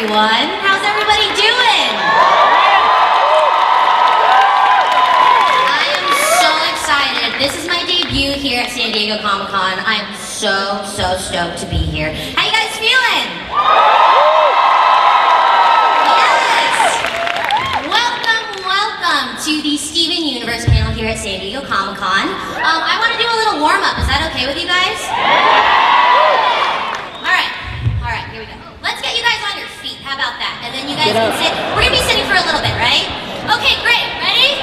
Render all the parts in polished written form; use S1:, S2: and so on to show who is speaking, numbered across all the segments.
S1: everyone. How's everybody doing? I am so excited. This is my debut here at San Diego Comic-Con. I'm so stoked to be here. How you guys feeling? Yes! Welcome to the Steven Universe panel here at San Diego Comic-Con. I want to do a little warm-up. Is that okay with you guys? Alright, here we go. Let's get you guys on your feet. How about that? And then you guys can sit. We're going to be sitting for a little bit, right? Okay, great. Ready?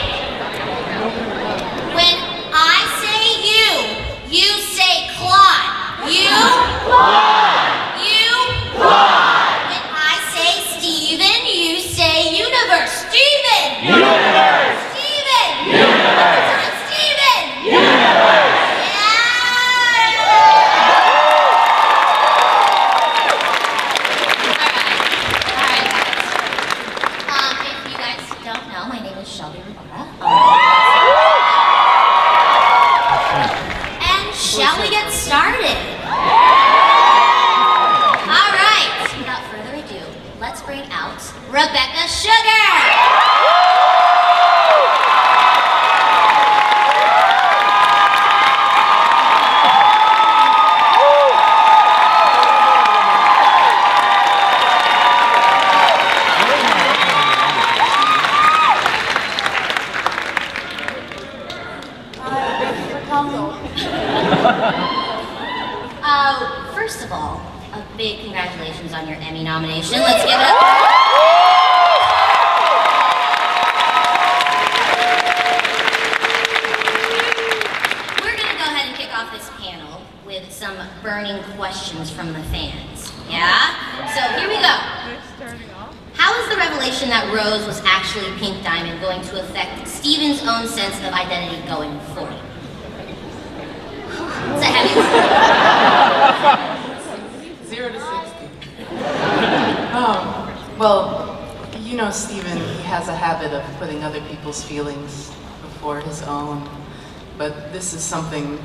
S1: When I say you say Claude. You? Claude. You? Claude. When I say Steven, you say Universe. Steven!
S2: Universe!
S1: Steven!
S2: Universe!
S1: Steven!
S2: Universe!
S1: Shall we get started? All right, without further ado, let's bring out Rebecca Sugar. First of all, a big congratulations on your Emmy nomination. Let's give it up. We're going to go ahead and kick off this panel with some burning questions from the fans. Yeah? So here we go. How is the revelation that Rose was actually Pink Diamond going to affect Steven's own sense of identity going forward? It's a heavy one.
S3: 0 to 60. Well, you know Steven, he has a habit of putting other people's feelings before his own, but this is something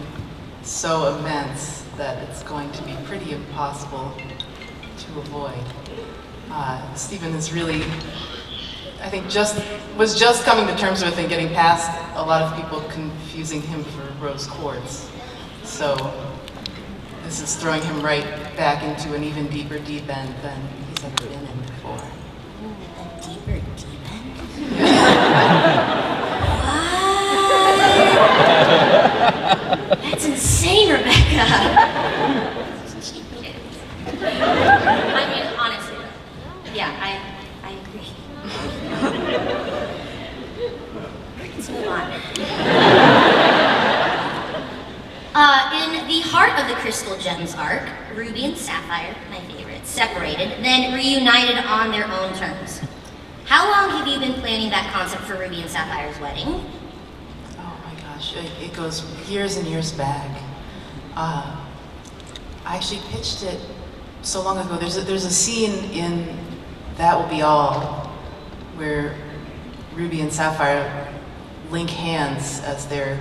S3: so immense that it's going to be pretty impossible to avoid. Steven is really, I think, was just coming to terms with and getting past a lot of people confusing him for Rose Quartz. So this is throwing him right back into an even deeper deep end than he's ever been in before.
S1: A deeper deep end? What? That's insane, Rebecca. Cheap kids. I mean, honestly, yeah, I agree. Let's move on. In the heart of the Crystal Gems arc, Ruby and Sapphire, my favorite, separated, then reunited on their own terms. How long have you been planning that concept for Ruby and Sapphire's wedding?
S3: Oh my gosh, it goes years and years back. I actually pitched it so long ago. There's a scene in That Will Be All where Ruby and Sapphire link hands as they're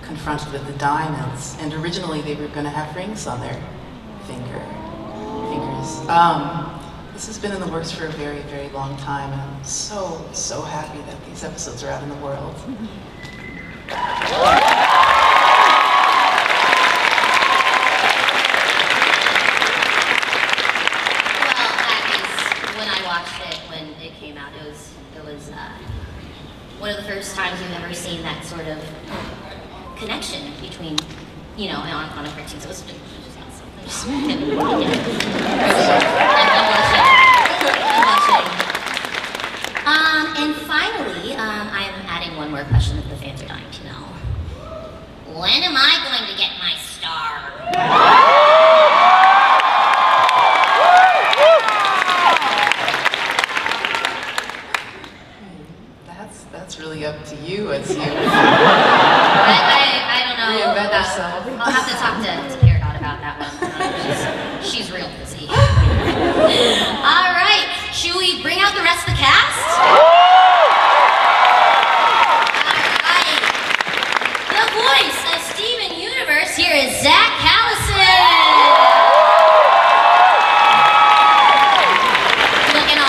S3: confronted with the diamonds, and originally they were going to have rings on their fingers. This has been in the works for a very, very long time, and I'm so happy that these episodes are out in the world.
S1: Well, that is, when I watched it, when it came out, it was one of the first times you've ever seen that sort of connection between, you know, on a cartoon. So it was just awesome. I'm just kidding. And finally, I am adding one more question that the fans are dying to know. When am I going to get my star?
S3: That's really up to you as you
S1: I don't know.
S3: reinvent yourself.
S1: I'll have to talk to Peridot about that one. She's real busy. All right, should we bring out the rest of the cast? All right. The voice of Steven Universe, here is Zach Callison. Looking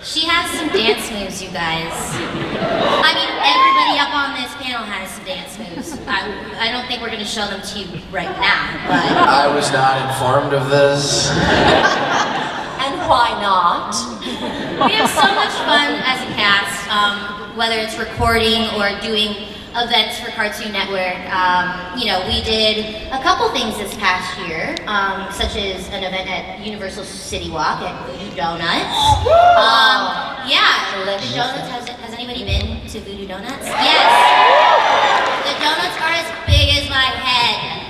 S1: She has some dance moves, you guys. I mean, everybody up on this panel has some dance moves. I don't think we're going to show them to you right now, but...
S2: I was not informed of this.
S4: And why not?
S1: We have so much fun as a cast, whether it's recording or doing events for Cartoon Network. You know, we did a couple things this past year, such as an event at Universal City Walk at Voodoo Donuts. Yeah, the donuts, has anybody been to Voodoo Donuts? Yes! The donuts are as big as my head.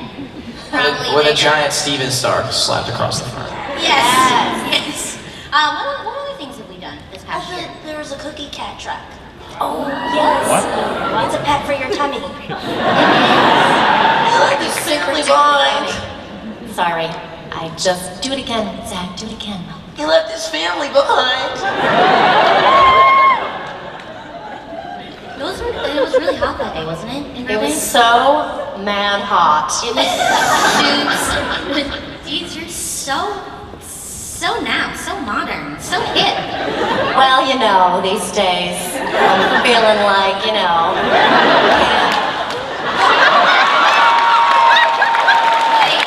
S1: Probably
S2: With a
S1: bigger.
S2: giant Steven star slapped across the front.
S1: Yes. What other things have we done this past year?
S4: There was a cookie cat truck. Oh, yes. It's a pet for your tummy.
S3: It's sickly blind.
S4: Sorry. I just... Do it again, Zach. Do it again.
S3: He left his family behind.
S1: It was really hot that day, wasn't it? In
S4: It was
S1: Burbank?
S4: so mad hot.
S1: It was suits. Dudes, you're so modern, so hip.
S4: Well, you know, these days, I'm feeling like, you know...
S1: Wait,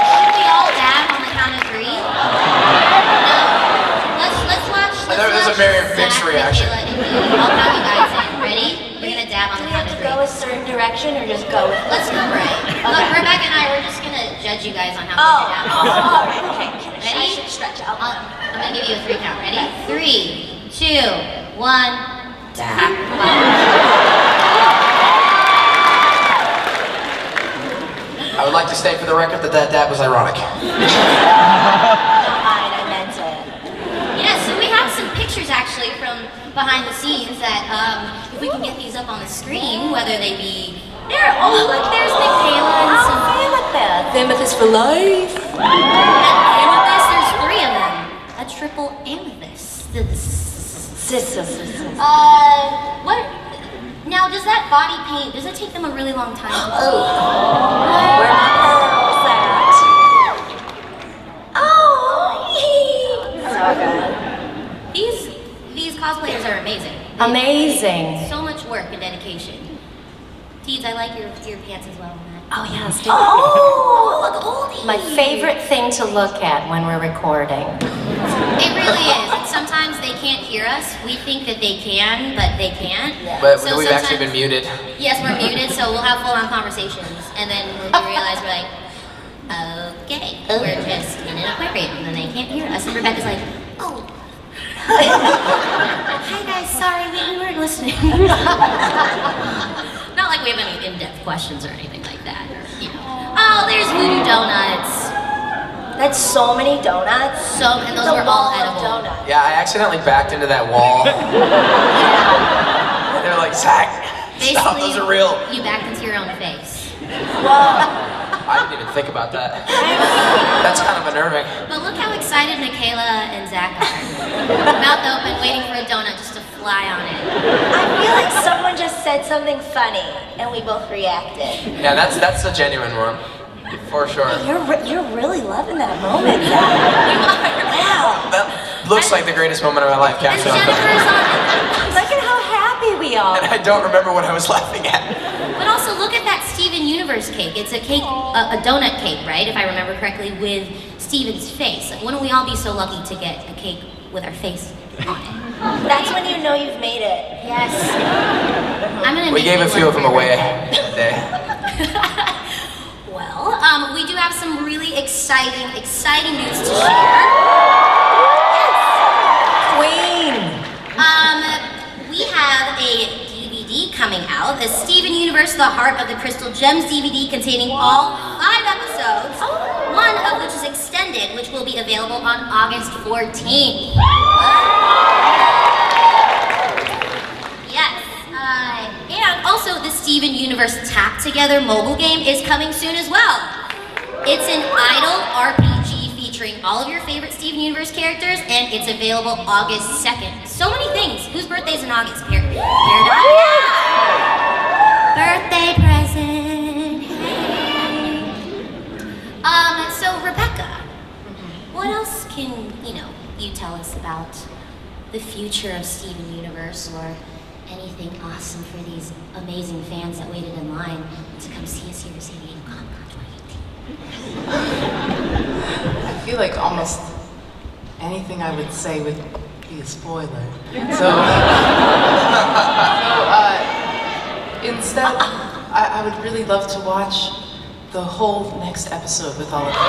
S1: should we all dab on the count of 3? No. Let's watch.
S2: There's a very mixed
S1: Zach,
S2: reaction.
S1: Nicola, and I'll count you guys in. Ready? We're gonna dab on
S4: Do
S1: the
S4: we
S1: count
S4: have
S1: of
S4: to
S1: 3.
S4: go a certain direction or just go with...
S1: Let's go right. Look, Rebecca and I, we're just gonna judge you guys on how
S4: Oh,
S1: good you're
S4: all
S1: dabbing.
S4: right, okay. I
S1: Ready?
S4: should stretch out.
S1: I'm gonna give you a 3 count. Ready? 3, 2, 1, dab.
S2: I would like to state for the record that dab was ironic.
S4: Fine, I meant it.
S1: Yes, so we have some pictures actually from behind the scenes that if we can get these up on the screen, whether they be there. Oh, look, there's Michaela and some.
S4: Amethyst.
S1: Amethyst for life. And with this, there's 3 of them. A triple amethyst. What? Now, does that body paint? Does it take them a really long time?
S4: Where my pearls at? Oh! So good.
S1: These cosplayers are amazing.
S4: Amazing.
S1: So much work and dedication. Teeds, I like your pants as well.
S4: Oh, yes.
S1: Oh, look, oldie.
S4: My favorite thing to look at when we're recording.
S1: It really is. And sometimes they can't hear us. We think that they can, but they can't.
S2: But
S1: So
S2: we've actually been
S1: sometimes-
S2: muted.
S1: Yes, we're muted, so we'll have full-on conversations. And then when we realize, we're like, okay, we're just in an aquarium, and then they can't hear us. And Rebecca's like, oh. Hi guys, sorry, we weren't listening. Not like we have any in-depth questions or anything like that. Or, you know. Oh, there's Voodoo Donuts.
S4: That's so many donuts.
S1: And those
S4: The
S1: were all
S4: wall of
S1: edible.
S4: donuts.
S2: Yeah, I accidentally backed into that wall. They were like, Zach, stop, those are real.
S1: You backed into your own face.
S2: I didn't even think about that. That's kind of unnerving.
S1: But look how excited Michaela and Zach are. Mouth open, waiting for a donut just to fly on it.
S4: I feel like someone just said something funny, and we both reacted.
S2: Yeah, that's a genuine one. For sure.
S4: You're really loving that moment, Zach. Wow.
S2: That looks like the greatest moment of my life,
S1: And
S2: Captain.
S1: Jennifer's on it.
S4: Look at how happy we are.
S2: And I don't remember what I was laughing at.
S1: But also look at that Steven Universe cake. It's a cake, a donut cake, right? If I remember correctly, with Steven's face. Like, wouldn't we all be so lucky to get a cake with our face on it?
S4: That's when you know you've made it.
S1: Yes. I'm gonna
S2: We
S1: make
S2: gave
S1: you
S2: a few
S1: one
S2: of them
S1: for
S2: away
S1: Rebecca.
S2: today.
S1: Well, we do have some really exciting news to share.
S4: Queen.
S1: We have a DVD coming out, the Steven Universe, The Heart of the Crystal Gems DVD containing all 5 episodes, one of which is extended, which will be available on August 14th. Yes. And also the Steven Universe Tap Together mobile game is coming soon as well. It's an idle RPG featuring all of your favorite Steven Universe characters, and it's available August 2nd. So many things. Whose birthday's in August? Birthday present. Hey. So Rebecca, what else can you tell us about the future of Steven Universe or anything awesome for these amazing fans that waited in line to come see us here at San Diego Comic-Con 2018.
S3: I feel like almost anything I would say would be a spoiler. So instead, I would really love to watch the whole next episode with all of you.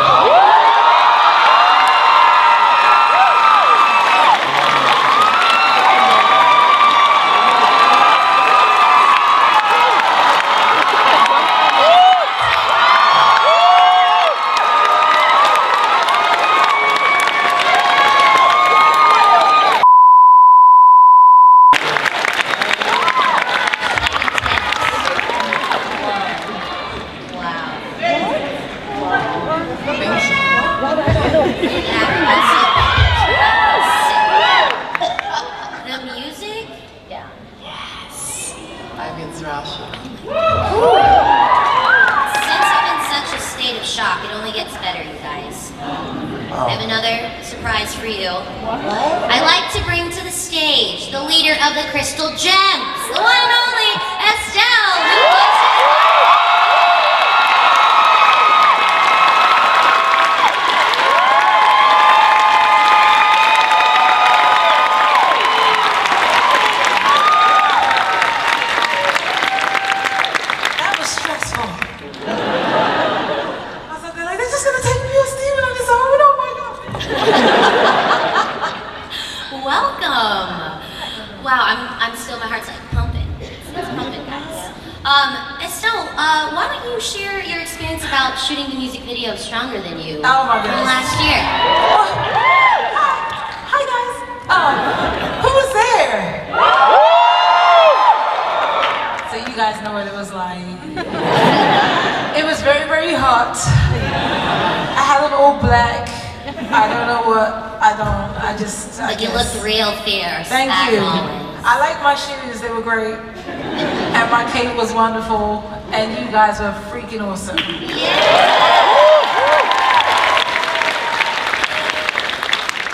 S5: Was wonderful, and you guys were freaking awesome.
S1: Yeah.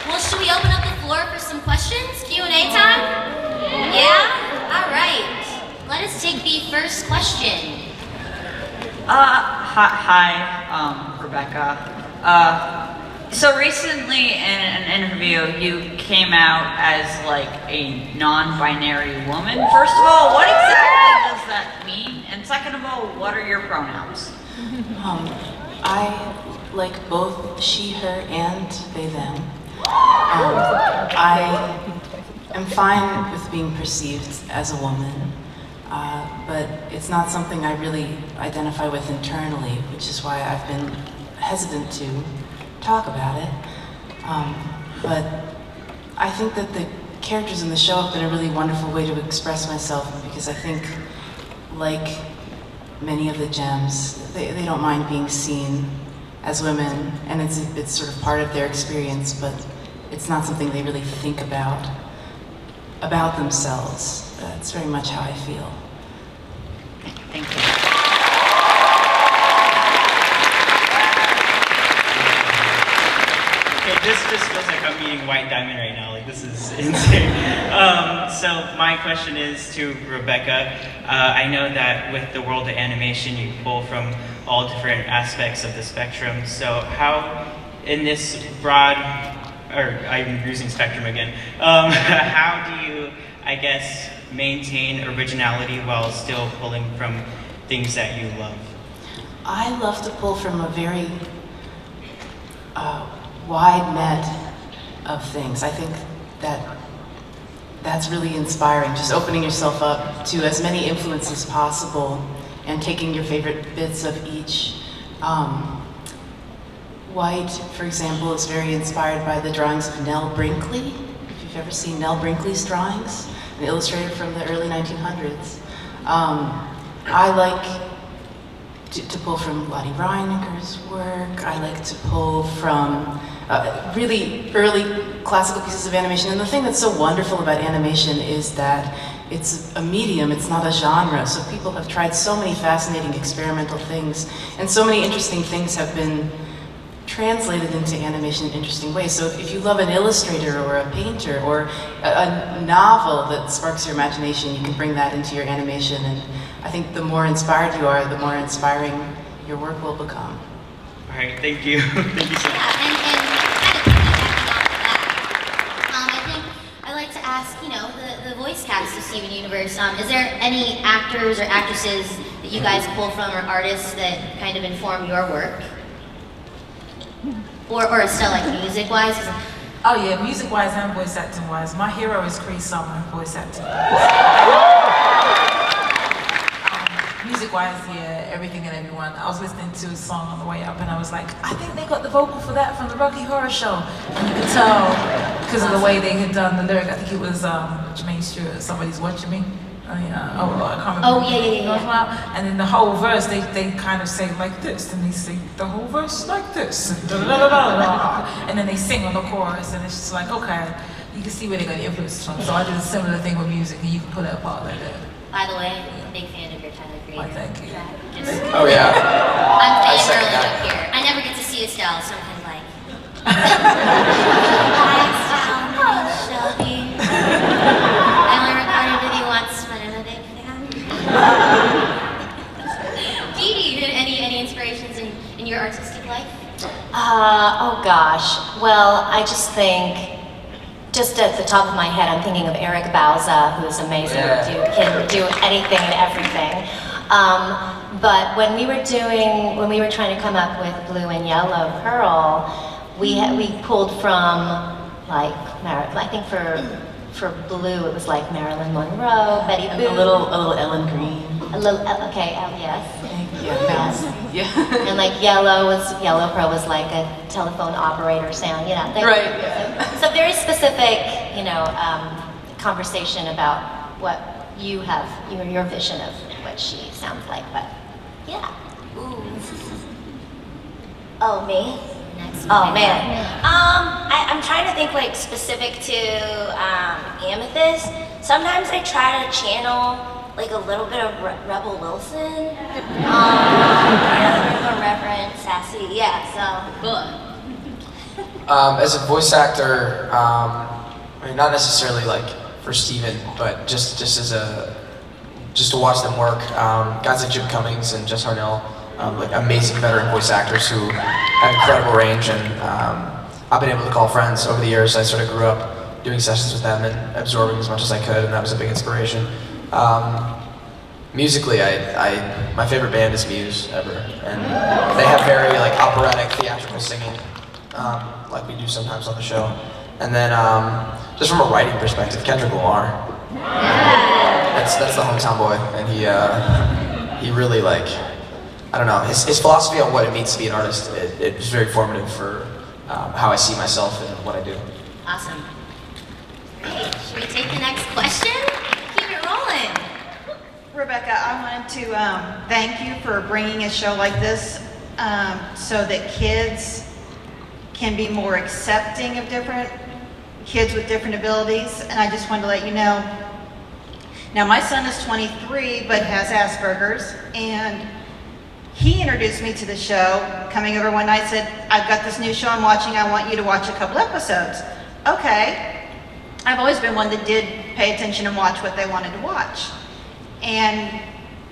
S1: Well, should we open up the floor for some questions? Q&A time? Yeah? All right. Let us take the first question.
S6: Hi, Rebecca. So recently in an interview, you came out as like a non-binary woman. First of all, what exactly does that mean? And second of all, what are your pronouns?
S3: I like both she, her, and they, them. I am fine with being perceived as a woman, but it's not something I really identify with internally, which is why I've been hesitant to talk about it. But I think that the characters in the show have been a really wonderful way to express myself, because I think, like many of the gems, they don't mind being seen as women, and it's sort of part of their experience, but it's not something they really think about themselves. That's very much how I feel.
S6: Thank you.
S7: This just feels like I'm eating white diamond right now. Like, this is insane. So my question is to Rebecca. I know that with the world of animation, you pull from all different aspects of the spectrum. So how, in this broad, or I'm using spectrum again, how do you, I guess, maintain originality while still pulling from things that you love?
S3: I love to pull from a very wide net of things. I think that's really inspiring, just opening yourself up to as many influences as possible and taking your favorite bits of each. White, for example, is very inspired by the drawings of Nell Brinkley. If you've ever seen Nell Brinkley's drawings, an illustrator from the early 1900s. I like to pull from Lottie Reinicker's work. I like to pull from really early classical pieces of animation. And the thing that's so wonderful about animation is that it's a medium, it's not a genre. So people have tried so many fascinating experimental things, and so many interesting things have been translated into animation in interesting ways. So if you love an illustrator or a painter or a novel that sparks your imagination, you can bring that into your animation. And I think the more inspired you are, the more inspiring your work will become.
S7: All right, thank you. Thank you so much.
S1: Yeah, and kind of piggybacking off of that, I think I'd like to ask, the voice cast of Steven Universe, is there any actors or actresses that you guys pull from or artists that kind of inform your work? Or still like music-wise?
S5: Oh yeah, music-wise and voice acting-wise. My hero is Cree Summer, voice acting. Music-wise, yeah, everything and everyone. I was listening to a song on the way up and I was like, I think they got the vocal for that from the Rocky Horror Show. And you could tell because of the way they had done the lyric. I think it was Jermaine Stewart, Somebody's Watching Me. I can't remember.
S1: Oh, yeah.
S5: And then the whole verse, they kind of say like this, and they sing the whole verse like this, and and then they sing on the chorus, and it's just like, okay, you can see where they got the influence from. So I did a similar thing with music, and you can pull it apart like that.
S1: By the way, I'm a big fan of your Tyler Creator.
S5: Why, thank you.
S2: Oh yeah.
S1: I'm
S2: I second
S1: fangirling
S2: that.
S1: up here. I never get to see Estelle, so I'm kind of like... Hi, Estelle. My name's Shelby. I only recorded with you once, but I'm a big fan. Dee, any inspirations in your artistic life?
S4: Oh gosh. Well, I just think, just at the top of my head, I'm thinking of Eric Bauza, who's amazing.
S2: Yeah.
S4: Can do anything and everything. But when we were trying to come up with Blue and Yellow Pearl, we pulled from like, I think for Blue it was like Marilyn Monroe, Betty
S3: And
S4: Boop,
S3: a little Ellen Green.
S4: okay, yes.
S3: Yeah.
S4: And like Yellow Pearl was like a telephone operator sound,
S3: Right, yeah.
S4: So very specific, conversation about what you have, your vision of what she sounds like, but yeah.
S1: Ooh.
S4: Oh, me?
S1: Next.
S4: Oh man. I'm trying to think like specific to Amethyst. Sometimes I try to channel like a little bit of Rebel Wilson. A Reverend Sassy. Yeah, so
S1: Good.
S2: As a voice actor, I mean, not necessarily like for Steven, but just to watch them work. Guys like Jim Cummings and Jess Harnell, like amazing veteran voice actors who have incredible range, and I've been able to call friends over the years. I sort of grew up doing sessions with them and absorbing as much as I could, and that was a big inspiration. Musically, my favorite band is Muse ever, and they have very like operatic, theatrical singing, like we do sometimes on the show. And then, just from a writing perspective, Kendrick Lamar. That's the hometown boy, and he really like, I don't know, his philosophy on what it means to be an artist. It was very formative for how I see myself and what I do.
S1: Awesome. Great. Should we take the next question? Keep it rolling.
S8: Rebecca, I wanted to thank you for bringing a show like this so that kids can be more accepting of different kids with different abilities. And I just wanted to let you know, now my son is 23 but has Asperger's, and he introduced me to the show, coming over one night, said, I've got this new show I'm watching, I want you to watch a couple episodes. Okay. I've always been one that did pay attention and watch what they wanted to watch. And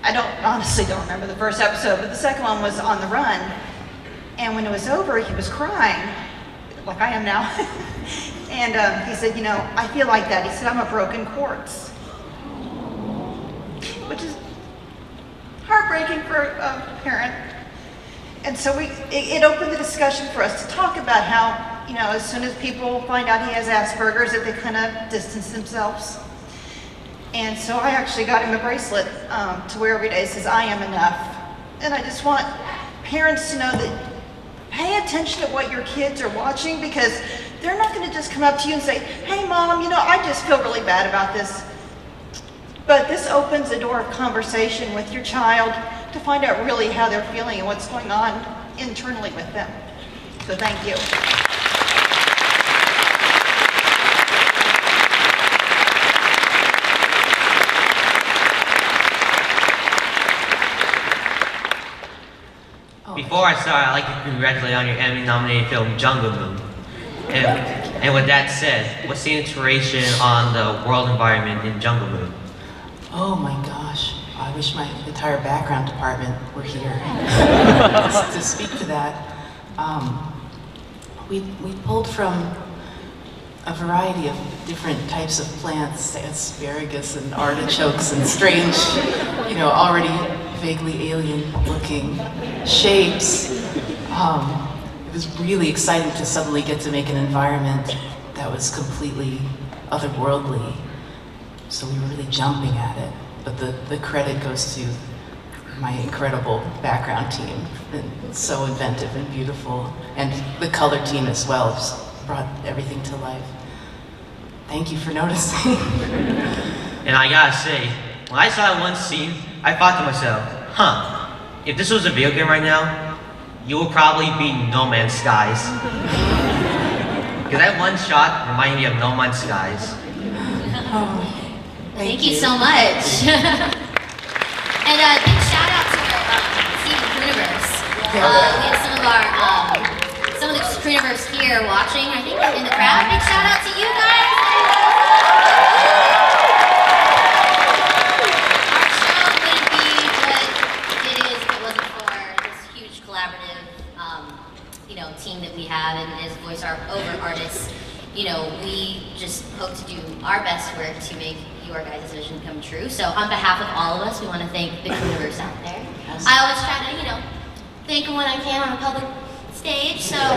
S8: I honestly don't remember the first episode, but the second one was On the Run. And when it was over, he was crying, like I am now. And he said, I feel like that. He said, I'm a broken quartz. Which is heartbreaking for a parent. And so it opened the discussion for us to talk about how, as soon as people find out he has Asperger's, that they kind of distance themselves. And so I actually got him a bracelet to wear every day that says, I am enough. And I just want parents to know that pay attention to what your kids are watching, because they're not going to just come up to you and say, hey mom, I just feel really bad about this. But this opens a door of conversation with your child to find out really how they're feeling and what's going on internally with them. So thank you.
S7: Before
S9: I start, I'd like to congratulate on your Emmy-nominated film, Jungle Moon. And with that said, what's the inspiration on the world environment in Jungle Moon?
S3: Oh my gosh, I wish my entire background department were here to speak to that. We pulled from a variety of different types of plants, asparagus and artichokes and strange, already vaguely alien-looking shapes. It was really exciting to suddenly get to make an environment that was completely otherworldly. So we were really jumping at it. But the credit goes to my incredible background team. It's so inventive and beautiful. And the color team as well just brought everything to life. Thank you for noticing.
S9: And I gotta say, when I saw that one scene, I thought to myself, if this was a video game right now, you would probably be No Man's Skies. Because that one shot reminded me of No Man's Skies.
S1: Thank you so much. And big shout out to Steven Universe. We have some of the Cruniverse here watching, I think, in the crowd. Big shout out to you guys. Our show wouldn't be what it is if it wasn't for this huge collaborative, team that we have, and as voice-over artists, we just hope to do our best work to make your guys' vision come true. So on behalf of all of us, we want to thank the Cruniverse out there. I always try to, thank them when I can on a public stage, so. All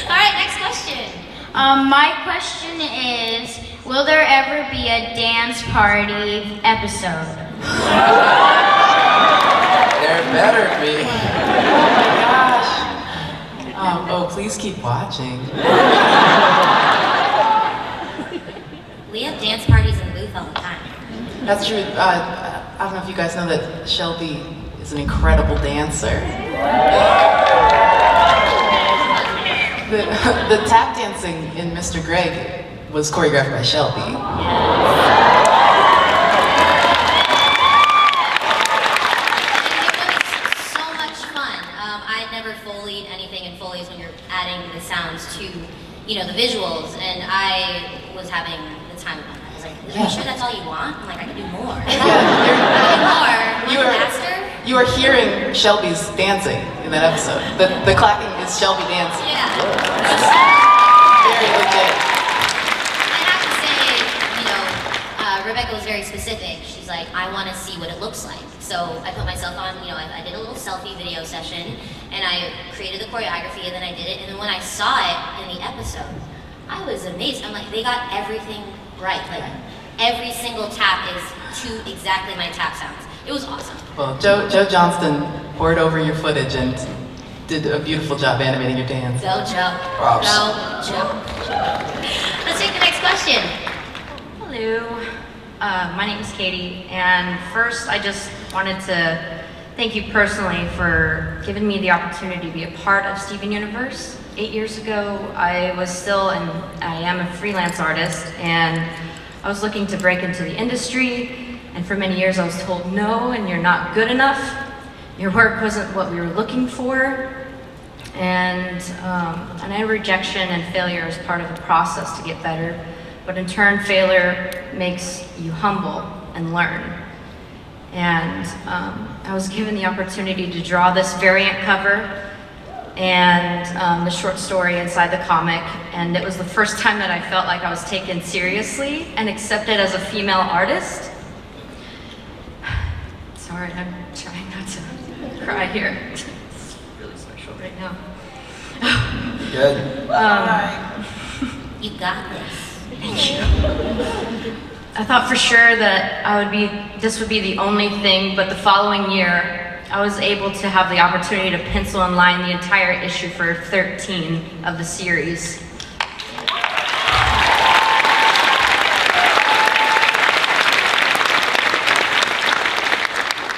S1: right, next question.
S10: My question is, will there ever be a dance party episode?
S2: There better be.
S3: Oh, please keep watching.
S1: We have dance parties in the booth all the time.
S3: That's true. I don't know if you guys know that Shelby is an incredible dancer. The tap dancing in Mr. Greg was choreographed by Shelby.
S1: So much fun. I never Foleyed anything in Foley's when you're adding the sounds to, the visuals, and I was having the time of my life. I was like, are you sure that's all you want? I'm like, I can do more.
S3: You are hearing Shelby's dancing in that episode. The clapping is Shelby dancing.
S1: Yeah.
S3: Very legit.
S1: I have to say, Rebecca was very specific. She's like, I want to see what it looks like. So I put myself on, I did a little selfie video session, and I created the choreography, and then I did it. And then when I saw it in the episode, I was amazed. I'm like, they got everything right. Like, every single tap is to exactly my tap sounds. It was awesome.
S3: Well, Joe Johnston poured over your footage and did a beautiful job animating your dance.
S1: Go, Joe.
S2: Props.
S1: Go, Joe. Let's take the next question.
S11: Hello. My name is Katie, and first I just wanted to thank you personally for giving me the opportunity to be a part of Steven Universe. 8 years ago, I was still, and I am a freelance artist, and I was looking to break into the industry, and for many years I was told, no, and you're not good enough. Your work wasn't what we were looking for. And I know rejection and failure is part of the process to get better, but in turn, failure makes you humble and learn. And I was given the opportunity to draw this variant cover and the short story inside the comic, and it was the first time that I felt like I was taken seriously and accepted as a female artist. Sorry, I'm trying not to cry here. It's really special right now.
S2: Good.
S1: You got this.
S11: Thank you. I thought for sure that this would be the only thing, but the following year, I was able to have the opportunity to pencil and line the entire issue for 13 of the series.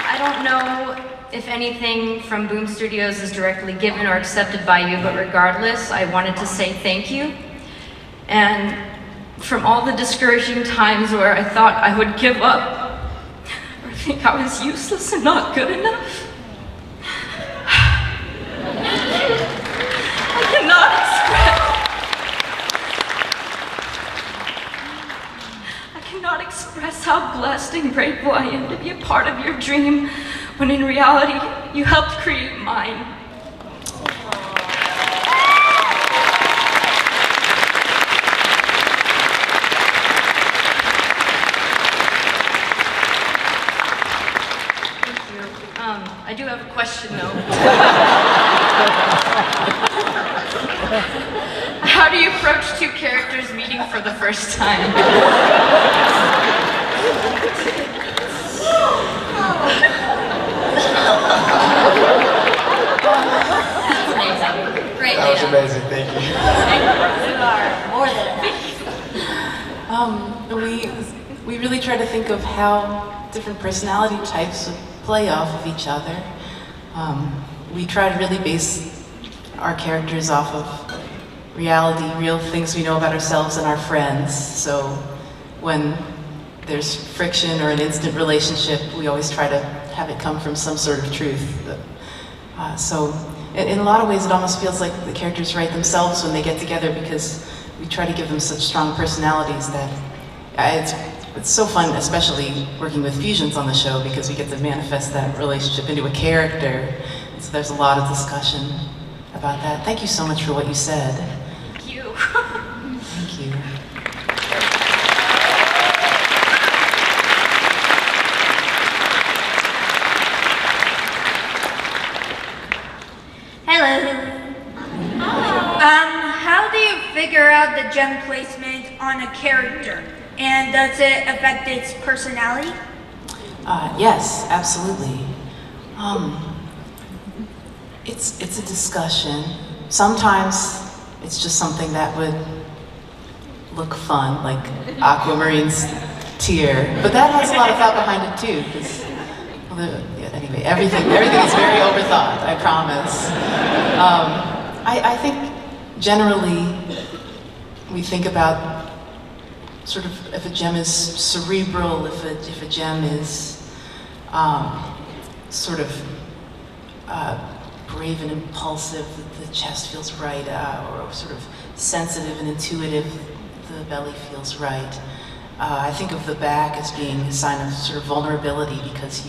S11: I don't know if anything from Boom Studios is directly given or accepted by you, but regardless, I wanted to say thank you. And from all the discouraging times where I thought I would give up, or think I was useless and not good enough,
S12: cannot express how blessed and grateful I am to be a part of your dream, when in reality, you helped create mine. Thank you. I do have a question though. How do you approach two characters meeting for the first time?
S1: Great.
S2: That was amazing, thank you.
S1: You are more than
S3: We really try to think of how different personality types would play off of each other. We try to really base our characters off of reality, real things we know about ourselves and our friends. So when there's friction or an instant relationship, we always try to have it come from some sort of truth. So in a lot of ways, it almost feels like the characters write themselves when they get together, because we try to give them such strong personalities that it's so fun, especially working with fusions on the show, because we get to manifest that relationship into a character. And so there's a lot of discussion about that. Thank you so much for what you said.
S12: Thank you.
S3: Thank you.
S13: Hello. How do you figure out the gem placement on a character? And does it affect its personality?
S3: Yes, absolutely. It's a discussion. Sometimes it's just something that would look fun, like Aquamarine's tear. But that has a lot of thought behind it too, because anyway, everything is very overthought, I promise. I think generally we think about sort of if a gem is cerebral, if a gem is sort of brave and impulsive, the chest feels right, or sort of sensitive and intuitive, the belly feels right. I think of the back as being a sign of sort of vulnerability, because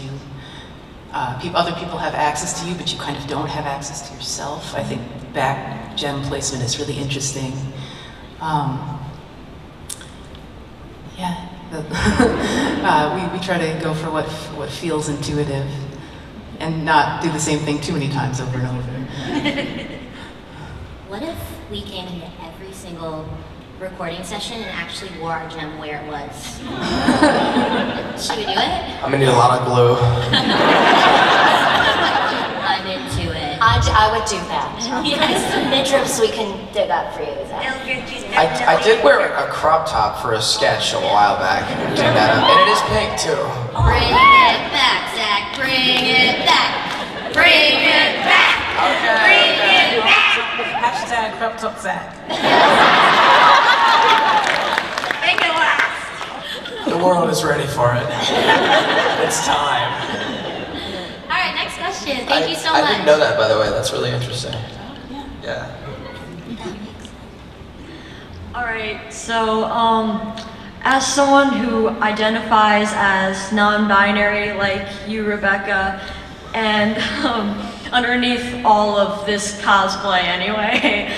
S3: other people have access to you, but you kind of don't have access to yourself. I think back gem placement is really interesting. We try to go for what feels intuitive, and not do the same thing too many times over and over.
S1: What if we came into every single recording session and actually wore our gem where it was? Should we do it?
S2: I'm gonna need a lot of glue.
S1: I'm into it.
S4: I would do that.
S1: Yes.
S4: Some midriffs we can dig up for you, Zach.
S2: I did wear a crop top for a sketch a while back, doing that, and it is pink too.
S1: Bring it back, Zach. Bring it back. Bring it back.
S2: Okay.
S1: Bring it back.
S5: Hashtag crop top Zach.
S13: Make it last.
S2: The world is ready for it. It's time.
S1: All right, next question. Thank you so much.
S2: I didn't know that, by the way. That's really interesting. Yeah.
S14: All right, so as someone who identifies as non-binary like you, Rebecca, and underneath all of this cosplay anyway,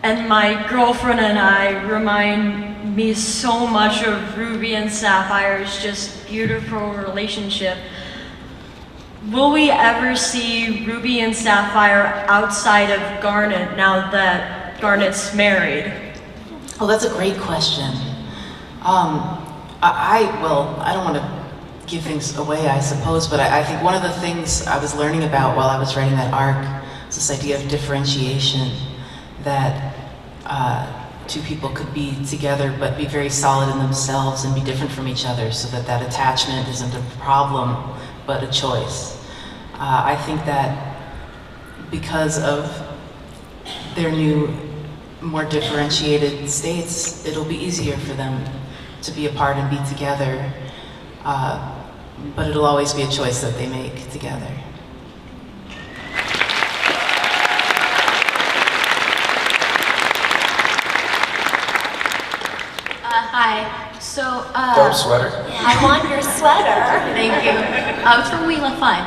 S14: and my girlfriend and I remind me so much of Ruby and Sapphire's just beautiful relationship. Will we ever see Ruby and Sapphire outside of Garnet now that Garnet's married?
S3: Oh, that's a great question. I don't want to give things away, I suppose, but I think one of the things I was learning about while I was writing that arc was this idea of differentiation, that two people could be together but be very solid in themselves and be different from each other, so that attachment isn't a problem but a choice. I think that because of their new, more differentiated states, it'll be easier for them to be apart and be together, but it'll always be a choice that they make together.
S13: Hi.
S12: So,
S2: Dope sweater.
S4: I want your sweater.
S12: Thank you. It's from We Love Fine.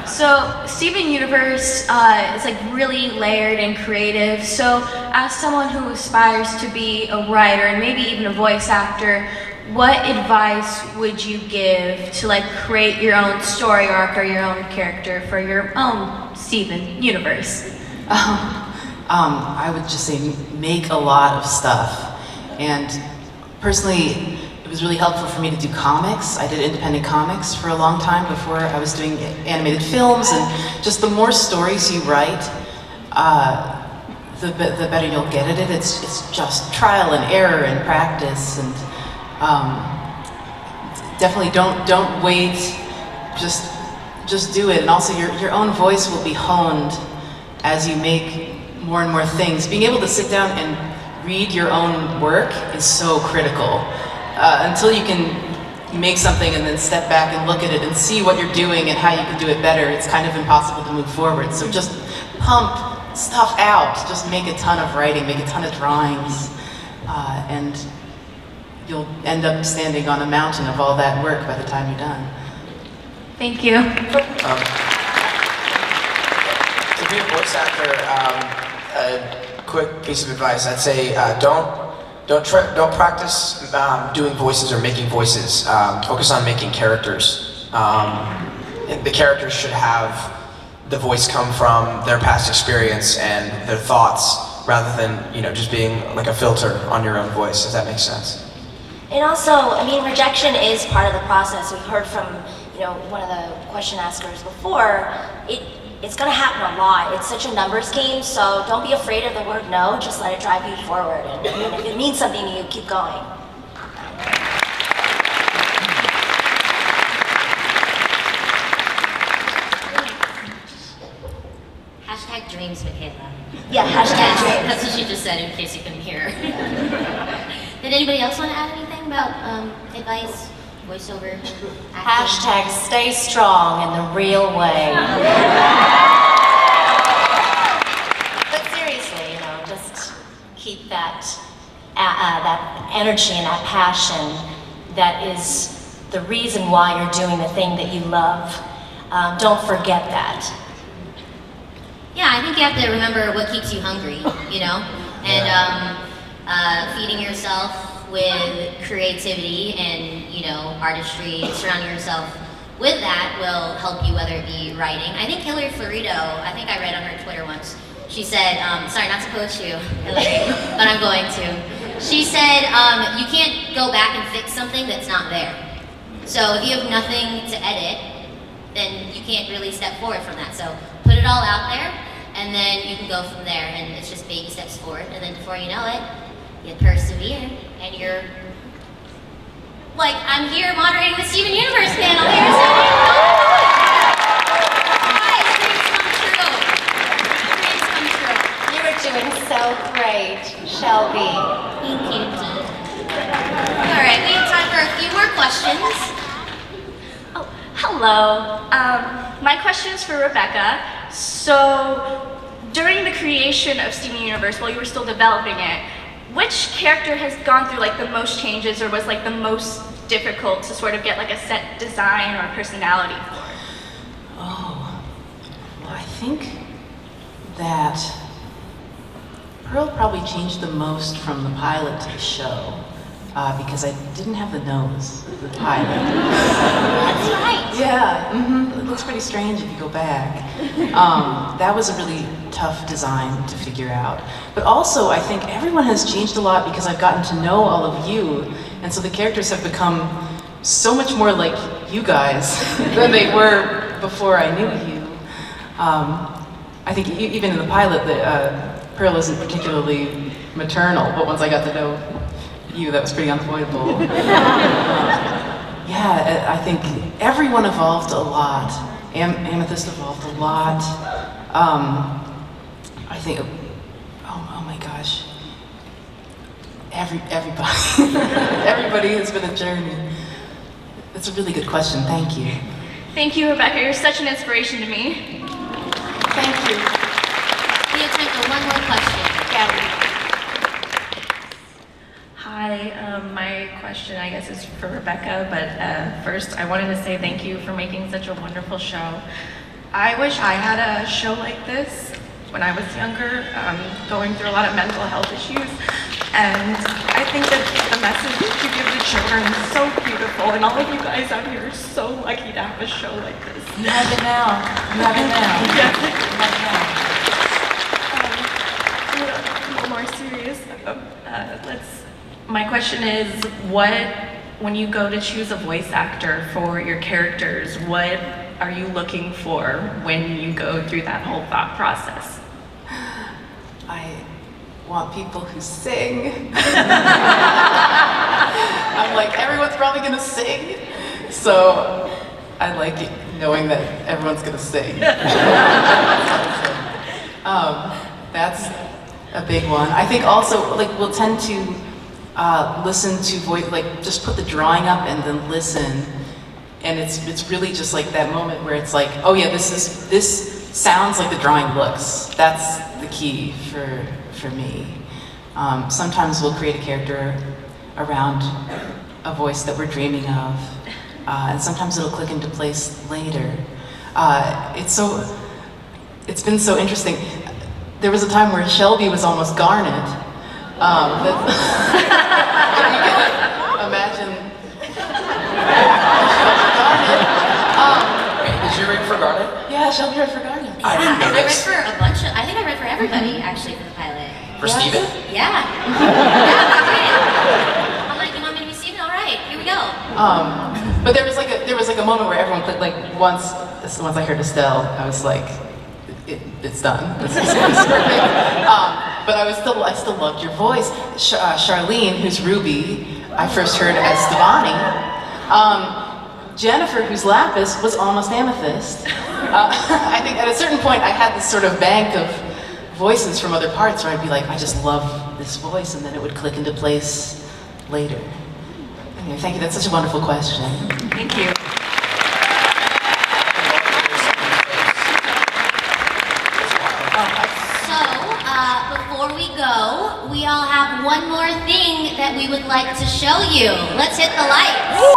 S12: So, Steven Universe is like really layered and creative. So, as someone who aspires to be a writer and maybe even a voice actor, what advice would you give to like create your own story arc or your own character for your own Steven Universe?
S3: I would just say make a lot of stuff. And personally, it was really helpful for me to do comics. I did independent comics for a long time before I was doing animated films, and just the more stories you write, the better you'll get at it. It's just trial and error and practice, and definitely don't wait. Just do it, and also your own voice will be honed as you make more and more things. Being able to sit down and read your own work is so critical. Until you can make something and then step back and look at it and see what you're doing and how you can do it better, it's kind of impossible to move forward. So just pump stuff out. Just make a ton of writing, make a ton of drawings, and you'll end up standing on a mountain of all that work by the time you're done.
S12: Thank you.
S2: To be a voice actor, a quick piece of advice, I'd say don't practice doing voices or making voices. Focus on making characters. The characters should have the voice come from their past experience and their thoughts, rather than just being like a filter on your own voice. If that makes sense.
S4: And also, I mean, rejection is part of the process. We've heard from one of the question askers before. It's going to happen a lot. It's such a numbers game, so don't be afraid of the word no. Just let it drive you forward. And if it means something to you, keep going.
S1: Hashtag dreams, Michaela.
S4: Yeah, hashtag dreams.
S1: That's what she just said, in case you couldn't hear. Did anybody else want to add anything about advice, voiceover, acting?
S4: Hashtag stay strong in the real way. But seriously, just keep that energy and that passion that is the reason why you're doing the thing that you love. Don't forget that.
S1: Yeah, I think you have to remember what keeps you hungry, and feeding yourself with creativity and artistry, surrounding yourself with that will help you, whether it be writing. I think Hillary Florido, I think I read on her Twitter once, she said, sorry not to coach you, Hillary, but I'm going to. She said, you can't go back and fix something that's not there. So if you have nothing to edit, then you can't really step forward from that. So put it all out there, and then you can go from there, and it's just baby steps forward, and then before you know it, you persevere, and you're like, I'm here moderating the Steven Universe panel. Here's guys, dreams come true. Dreams come true.
S4: You were doing so great, Shelby.
S1: Thank you. All right, we have time for a few more questions.
S12: Oh, hello. My question is for Rebecca. So, during the creation of Steven Universe, while you were still developing it, which character has gone through like the most changes or was like the most difficult to sort of get like a set design or personality for?
S3: Oh, well, I think that Pearl probably changed the most from the pilot to the show, because I didn't have the nose of the pilot.
S4: That's right.
S3: Yeah, It looks pretty strange if you go back. That was a really tough design to figure out. But also, I think everyone has changed a lot because I've gotten to know all of you, and so the characters have become so much more like you guys than they were before I knew you. I think even in the pilot, Pearl isn't particularly maternal, but once I got to know you, that was pretty unavoidable. Yeah, I think everyone evolved a lot. Amethyst evolved a lot. I think, oh my gosh, everybody, everybody has been a journey. That's a really good question. Thank you.
S12: Thank you, Rebecca. You're such an inspiration to me.
S3: Thank you.
S1: We have time for one more question.
S12: Hi, my
S15: question, I guess, is for Rebecca, but first I wanted to say thank you for making such a wonderful show. I wish I had a show like this when I was younger, going through a lot of mental health issues, and I think that the message you give the children is so beautiful, and all of you guys out here are so lucky to have a show like this.
S5: You have it now. You have it now.
S15: Yes.
S5: You have it now.
S15: A little more serious. My question is, when you go to choose a voice actor for your characters, what are you looking for when you go through that whole thought process?
S3: I want people who sing. I'm like, everyone's probably gonna sing. So I like knowing that everyone's gonna sing. That's a big one. I think also, like, we'll tend to listen to voice, like, just put the drawing up and then listen. And it's really just like that moment where it's like, oh yeah, this sounds like the drawing looks. That's the key for me. Sometimes we'll create a character around a voice that we're dreaming of, and sometimes it'll click into place later. It's been so interesting. There was a time where Shelby was almost Garnet. Imagine.
S2: Did you read for Garnet?
S3: Yeah, Shelby read for Garnet.
S2: I didn't know
S1: I read
S2: this.
S1: for a bunch of, I think I read for everybody, actually, for the pilot.
S2: For Steven?
S1: Yeah. Yeah, I'm like, you want me to be Steven? All right, here we go.
S3: But there was like a moment where everyone clicked. Like once I heard Estelle, I was like, it's done. This is perfect. But I still loved your voice. Charlene, who's Ruby, I first heard as Stevani. Jennifer, who's Lapis, was almost Amethyst. I think at a certain point I had this sort of bank of voices from other parts where I'd be like, I just love this voice, and then it would click into place later. Anyway, thank you. That's such a wonderful question.
S15: Thank you.
S1: Before we go, we all have one more thing that we would like to show you. Let's hit the lights.